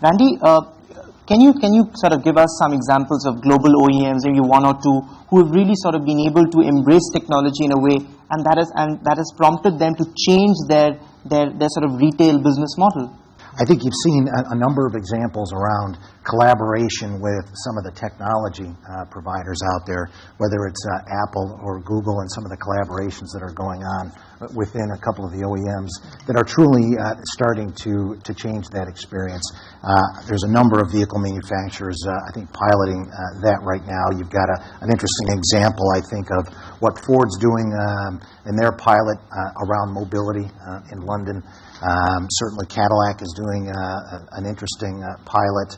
Randy, can you sort of give us some examples of global OEMs, maybe one or two, who have really sort of been able to embrace technology in a way, and that has prompted them to change their sort of retail business model? I think you've seen a number of examples around collaboration with some of the technology providers out there, whether it's Apple or Google, and some of the collaborations that are going on within a couple of the OEMs that are truly starting to change that experience. There's a number of vehicle manufacturers, I think, piloting that right now. You've got an interesting example, I think, of what Ford's doing in their pilot around mobility in London. Certainly Cadillac is doing an interesting pilot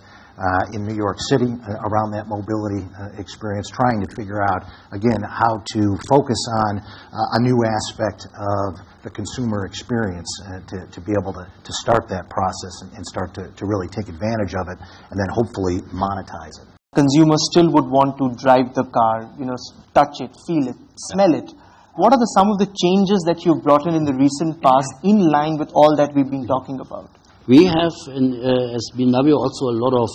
in New York City around that mobility experience, trying to figure out, again, how to focus on a new aspect of the consumer experience to be able to start that process and start to really take advantage of it, and then hopefully monetize it. Consumers still would want to drive the car, touch it, feel it, smell it. What are some of the changes that you've brought in the recent past in line with all that we've been talking about? We have, as BMW, also a lot of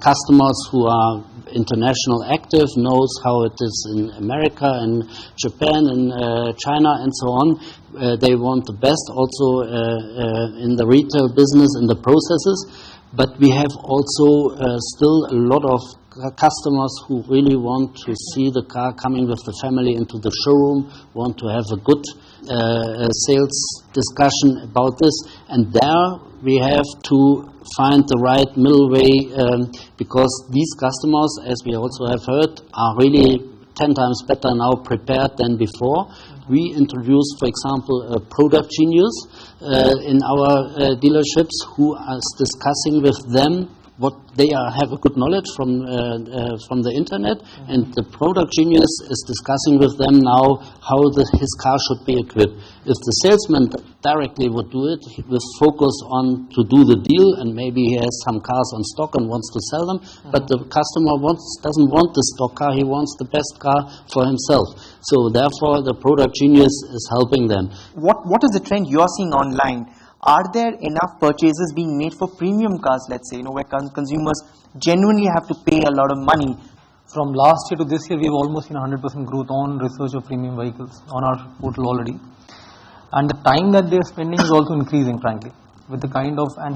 customers who are international active, knows how it is in America and Japan and China and so on. They want the best also in the retail business, in the processes. But we have also still a lot of customers who really want to see the car coming with the family into the showroom, want to have a good sales discussion about this, and there we have to find the right middle way, because these customers, as we also have heard, are really 10 times better now prepared than before. We introduced, for example, a product genius in our dealerships, who are discussing with them what they have a good knowledge from the internet, and the product genius is discussing with them now how his car should be equipped. If the salesman directly would do it, he will focus on to do the deal, and maybe he has some cars on stock and wants to sell them, but the customer doesn't want the stock car, he wants the best car for himself. So therefore the product genius is helping them. What is the trend you're seeing online? Are there enough purchases being made for premium cars, let's say, where consumers genuinely have to pay a lot of money? From last year to this year, we've almost seen 100% growth on research of premium vehicles on our portal already. And the time that they're spending is also increasing, frankly. With the kind of, and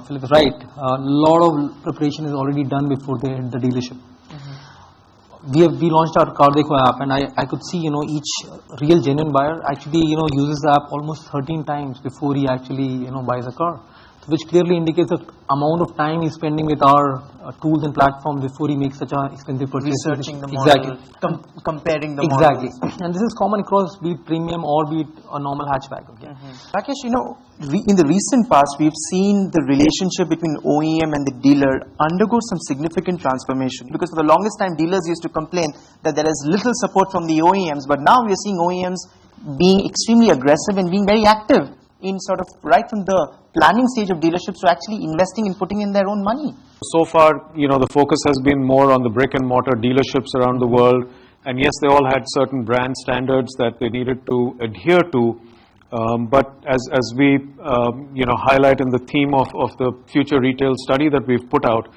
Philip is right, a lot of preparation is already done before they hit the dealership. We launched our Car Dekho app, and I could see, each real genuine buyer actually, uses the app almost 13 times before he actually, buys a car, which clearly indicates the amount of time he's spending with our tools and platforms before he makes such an expensive purchase. Researching the model, comparing the exactly. models. And this is common across, be it premium or be it a normal hatchback. Okay. Rakesh, in the recent past, we've seen the relationship between OEM and the dealer undergo some significant transformation, because for the longest time, dealers used to complain that there is little support from the OEMs, but now we're seeing OEMs being extremely aggressive and being very active in sort of right from the planning stage of dealerships to actually investing and putting in their own money. So far, the focus has been more on the brick and mortar dealerships around the world, and yes, they all had certain brand standards that they needed to adhere to, but as we highlight in the theme of the future retail study that we've put out,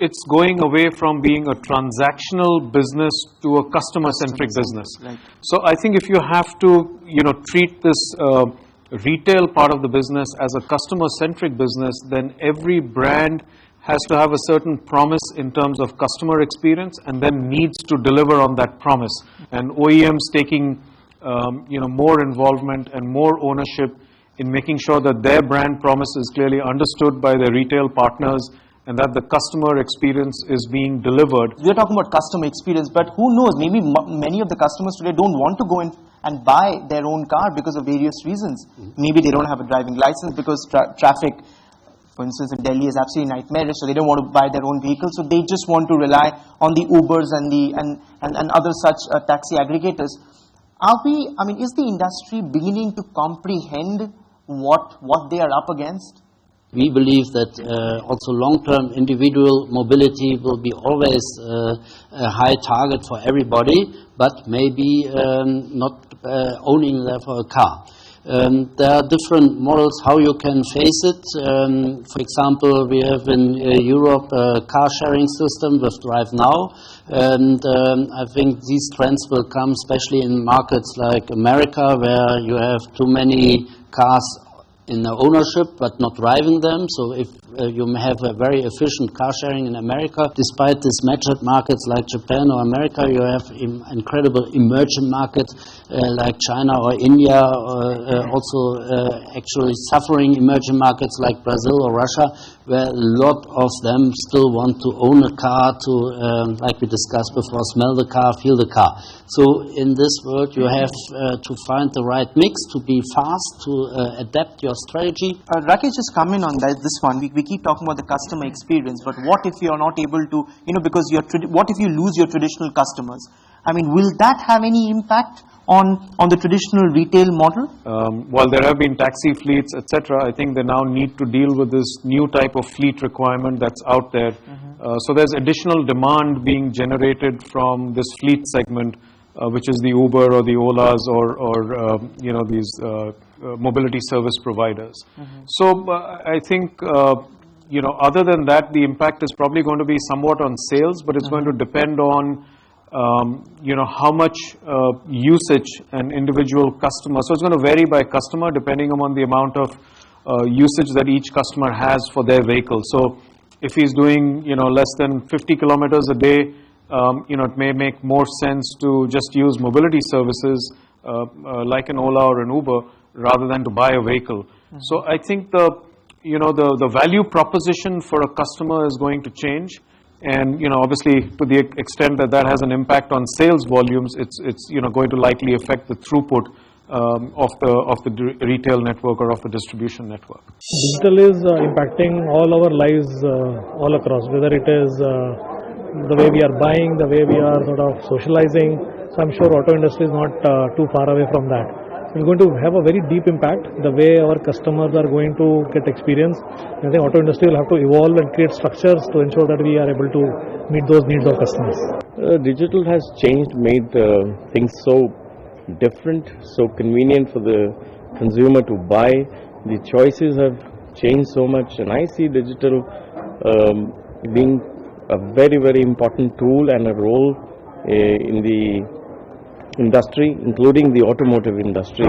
it's going away from being a transactional business to a customer-centric business. Right. So I think if you have to treat this retail part of the business as a customer-centric business, then every brand has to have a certain promise in terms of customer experience, and then needs to deliver on that promise. And OEMs taking more involvement and more ownership in making sure that their brand promise is clearly understood by their retail partners, and that the customer experience is being delivered. We're talking about customer experience, but who knows, maybe many of the customers today don't want to go in and buy their own car because of various reasons. Maybe they don't have a driving license because traffic, for instance, in Delhi is absolutely nightmarish, so they don't want to buy their own vehicle, so they just want to rely on the Ubers and other such taxi aggregators. Is the industry beginning to comprehend what they are up against? We believe that also long-term individual mobility will be always a high target for everybody, but maybe not owning therefore a car. There are different models how you can face it. For example, we have in Europe a car sharing system with Drive Now, and I think these trends will come especially in markets like America, where you have too many cars in the ownership but not driving them. So if you may have a very efficient car sharing in America, despite these matured markets like Japan or America, you have incredible emerging markets like China or India, also actually suffering emerging markets like Brazil or Russia, where a lot of them still want to own a car to, like we discussed before, smell the car, feel the car. So in this world you have to find the right mix, to be fast, to adapt your strategy. Rakesh, just come in on this one. We keep talking about the customer experience, but what if you're not able to, because what if you lose your traditional customers? I mean, will that have any impact on the traditional retail model? While there have been taxi fleets, etc., I think they now need to deal with this new type of fleet requirement that's out there. So there's additional demand being generated from this fleet segment, which is the Uber or the Olas or these mobility service providers. So I think other than that, the impact is probably going to be somewhat on sales, but it's going to depend on how much usage an individual customer. So it's going to vary by customer depending on the amount of usage that each customer has for their vehicle. So if he's doing less than 50 kilometers a day, it may make more sense to just use mobility services like an Ola or an Uber rather than to buy a vehicle. So I think the value proposition for a customer is going to change, and obviously to the extent that that has an impact on sales volumes, it's going to likely affect the throughput of the retail network or of the distribution network. Digital is impacting all our lives all across, whether it is the way we are buying, the way we are sort of socializing. So I'm sure auto industry is not too far away from that. It's going to have a very deep impact, the way our customers are going to get experience. I think auto industry will have to evolve and create structures to ensure that we are able to meet those needs of customers. Digital has changed, made things so different, so convenient for the consumer to buy. The choices have changed so much, and I see digital being a very, very important tool and a role in the industry, including the automotive industry.